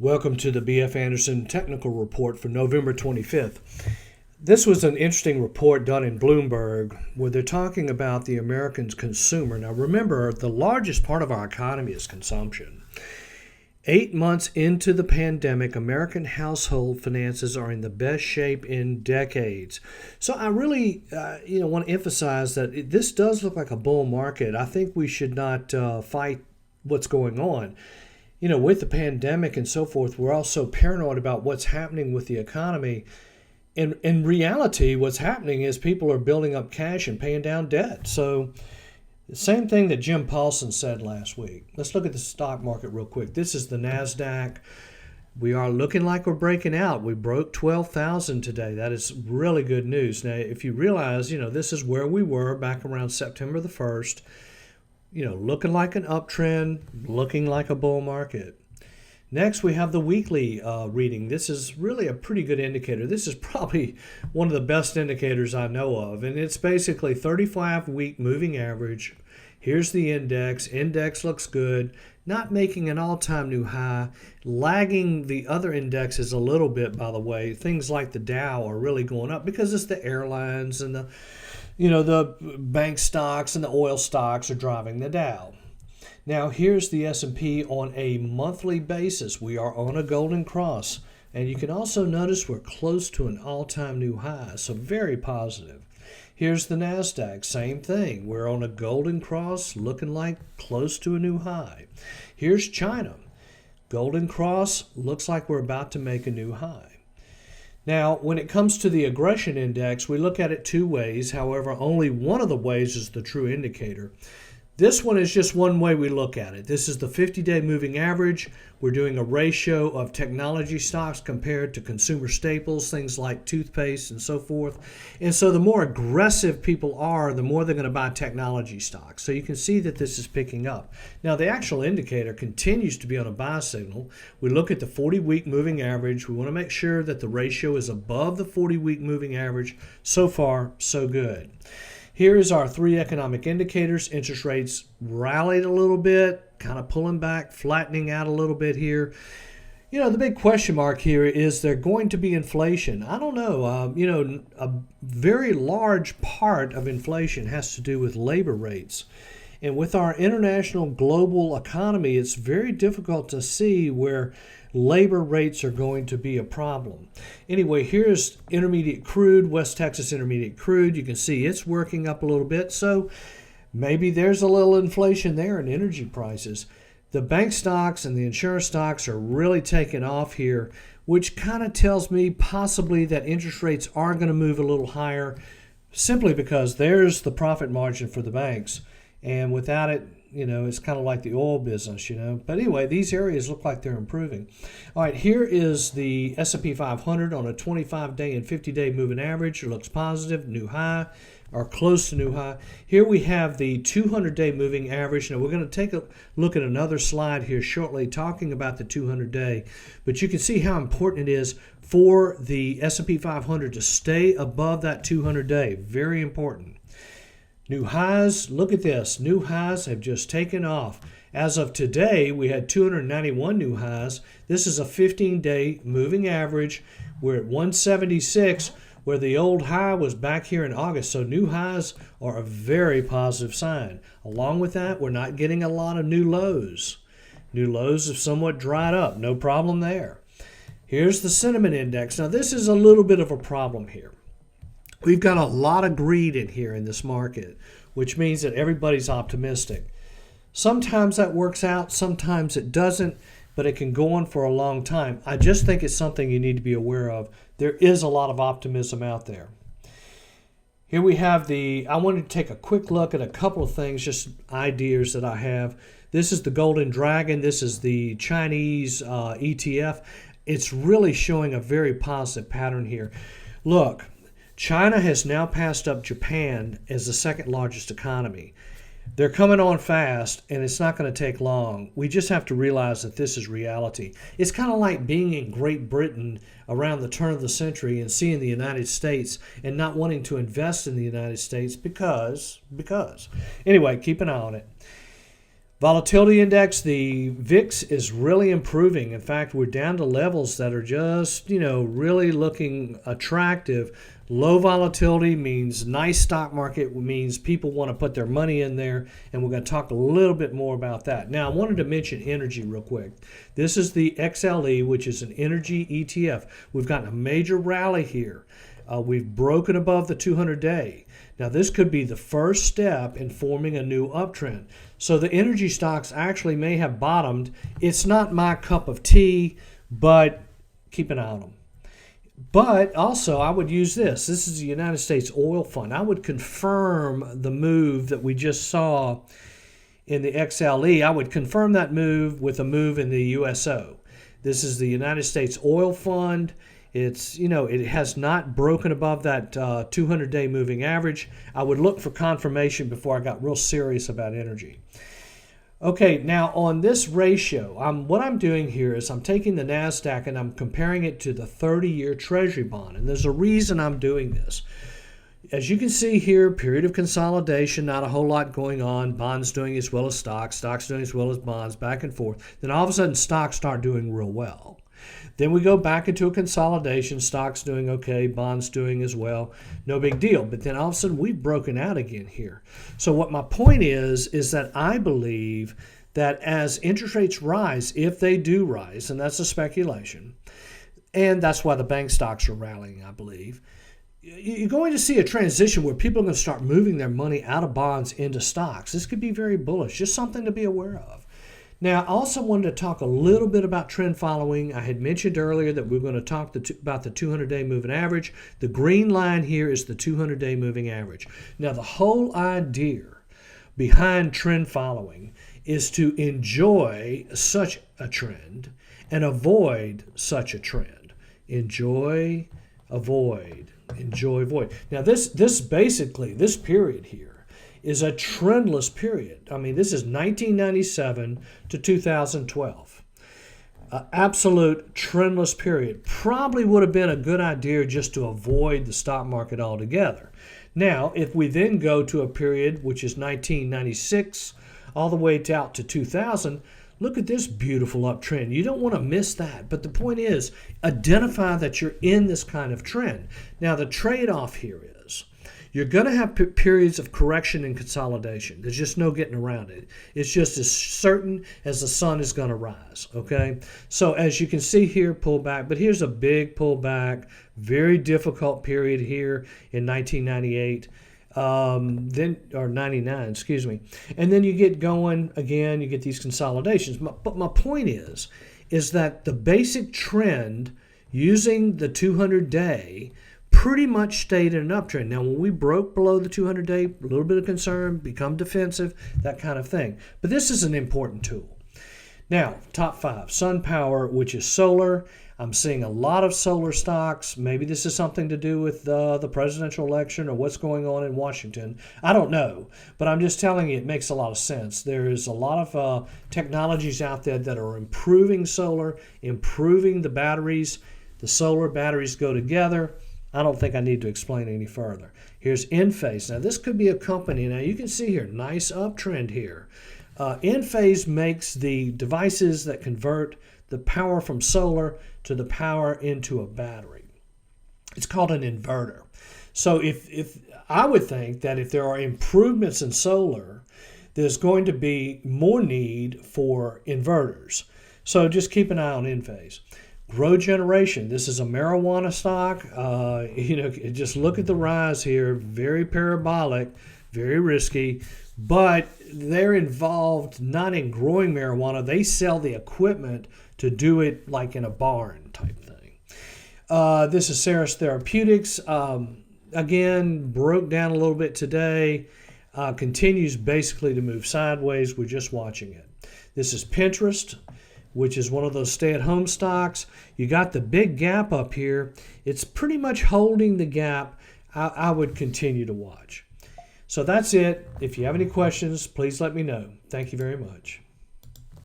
Welcome to the B.F. Anderson Technical Report for November 25th. This was an interesting report done in Bloomberg where they're talking about the American consumer. Now remember, the largest part of our economy is consumption. 8 months into the pandemic, American household finances are in the best shape in decades. So I really want to emphasize that this does look like a bull market. I think we should not fight what's going on. With the pandemic and so forth, we're also paranoid about what's happening with the economy. In reality, what's happening is people are building up cash and paying down debt. So the same thing that Jim Paulson said last week. Let's look at the stock market real quick. This is the NASDAQ. We are looking like we're breaking out. We broke 12,000 today. That is really good news. Now, if you realize, this is where we were back around September the 1st. Looking like an uptrend, looking like a bull market. Next, we have the weekly reading. This is really a pretty good indicator. This is probably one of the best indicators I know of, and it's basically 35-week moving average. Here's the index. Index looks good, not making an all-time new high, lagging the other indexes a little bit, by the way. Things like the Dow are really going up because it's the airlines and the bank stocks and the oil stocks are driving the Dow. Now, here's the S&P on a monthly basis. We are on a golden cross. And you can also notice we're close to an all-time new high, so very positive. Here's the NASDAQ, same thing. We're on a golden cross, looking like close to a new high. Here's China. Golden cross, looks like we're about to make a new high. Now, when it comes to the aggression index, we look at it two ways. However, only one of the ways is the true indicator. This one is just one way we look at it. This is the 50-day moving average. We're doing a ratio of technology stocks compared to consumer staples, things like toothpaste and so forth. And so the more aggressive people are, the more they're going to buy technology stocks. So you can see that this is picking up. Now, the actual indicator continues to be on a buy signal. We look at the 40-week moving average. We want to make sure that the ratio is above the 40-week moving average. So far, so good. Here is our three economic indicators. Interest rates rallied a little bit, kind of pulling back, flattening out a little bit here. The big question mark here is there going to be inflation? I don't know. A very large part of inflation has to do with labor rates. And with our international global economy, it's very difficult to see where labor rates are going to be a problem. Anyway, here's intermediate crude, West Texas intermediate crude. You can see it's working up a little bit. So maybe there's a little inflation there in energy prices. The bank stocks and the insurance stocks are really taking off here, which kind of tells me possibly that interest rates are going to move a little higher simply because there's the profit margin for the banks. And without it, it's kind of like the oil business, But anyway, these areas look like they're improving. All right, here is the S&P 500 on a 25-day and 50-day moving average. It looks positive, new high, or close to new high. Here we have the 200-day moving average. Now, we're going to take a look at another slide here shortly talking about the 200-day. But you can see how important it is for the S&P 500 to stay above that 200-day. Very important. New highs, look at this. New highs have just taken off. As of today, we had 291 new highs. This is a 15-day moving average. We're at 176, where the old high was back here in August. So new highs are a very positive sign. Along with that, we're not getting a lot of new lows. New lows have somewhat dried up. No problem there. Here's the sentiment index. Now, this is a little bit of a problem here. We've got a lot of greed in here in this market, which means that everybody's optimistic. Sometimes that works out, sometimes it doesn't, but it can go on for a long time. I just think it's something you need to be aware of. There is a lot of optimism out there. Here we have I wanted to take a quick look at a couple of things, just ideas that I have. This is the Golden Dragon. This is the Chinese ETF. It's really showing a very positive pattern here. Look. China has now passed up Japan as the second largest economy. They're coming on fast, and it's not going to take long. We just have to realize that this is reality. It's kind of like being in Great Britain around the turn of the century and seeing the United States and not wanting to invest in the United States because. Anyway, keep an eye on it. Volatility index, the VIX is really improving. In fact, we're down to levels that are just, really looking attractive. Low volatility means nice stock market, means people want to put their money in there, and we're going to talk a little bit more about that. Now, I wanted to mention energy real quick. This is the XLE, which is an energy ETF. We've gotten a major rally here. We've broken above the 200-day. Now, this could be the first step in forming a new uptrend. So the energy stocks actually may have bottomed. It's not my cup of tea, but keep an eye on them. But also, I would use this. This is the United States Oil Fund. I would confirm the move that we just saw in the XLE. I would confirm that move with a move in the USO. This is the United States Oil Fund. It's, it has not broken above that 200-day moving average. I would look for confirmation before I got real serious about energy. Okay, now on this ratio, what I'm doing here is I'm taking the NASDAQ and I'm comparing it to the 30-year Treasury bond. And there's a reason I'm doing this. As you can see here, period of consolidation, not a whole lot going on. Bonds doing as well as stocks, stocks doing as well as bonds, back and forth. Then all of a sudden, stocks start doing real well. Then we go back into a consolidation, stocks doing okay, bonds doing as well, no big deal. But then all of a sudden we've broken out again here. So what my point is that I believe that as interest rates rise, if they do rise, and that's a speculation, and that's why the bank stocks are rallying, I believe, you're going to see a transition where people are going to start moving their money out of bonds into stocks. This could be very bullish, just something to be aware of. Now, I also wanted to talk a little bit about trend following. I had mentioned earlier that we're going to talk about the 200-day moving average. The green line here is the 200-day moving average. Now, the whole idea behind trend following is to enjoy such a trend and avoid such a trend. Enjoy, avoid, enjoy, avoid. Now, this period here is a trendless period. I mean, this is 1997 to 2012. Absolute trendless period. Probably would have been a good idea just to avoid the stock market altogether. Now, if we then go to a period which is 1996 all the way out to 2000, look at this beautiful uptrend. You don't want to miss that. But the point is, identify that you're in this kind of trend. Now, the trade-off here is you're going to have periods of correction and consolidation. There's just no getting around it. It's just as certain as the sun is going to rise, okay? So as you can see here, pullback. But here's a big pullback, very difficult period here in 1998. Or 99, excuse me. And then you get going again, you get these consolidations. But my point is that the basic trend using the 200-day pretty much stayed in an uptrend. Now, when we broke below the 200-day, a little bit of concern, become defensive, that kind of thing. But this is an important tool. Now, top 5, SunPower, which is solar. I'm seeing a lot of solar stocks. Maybe this is something to do with the presidential election or what's going on in Washington. I don't know, but I'm just telling you it makes a lot of sense. There is a lot of technologies out there that are improving solar, improving the batteries. The solar batteries go together. I don't think I need to explain any further. Here's Enphase. Now, this could be a company. Now, you can see here, nice uptrend here. Enphase makes the devices that convert the power from solar to the power into a battery. It's called an inverter. So if I would think that if there are improvements in solar, there's going to be more need for inverters. So just keep an eye on Enphase. Grow Generation. This is a marijuana stock. Just look at the rise here. Very parabolic, very risky, but they're involved not in growing marijuana. They sell the equipment to do it like in a barn type thing. This is Ceres Therapeutics. Again, broke down a little bit today. Continues basically to move sideways. We're just watching it. This is Pinterest, which is one of those stay-at-home stocks. You got the big gap up here. It's pretty much holding the gap. I would continue to watch. So that's it. If you have any questions, please let me know. Thank you very much.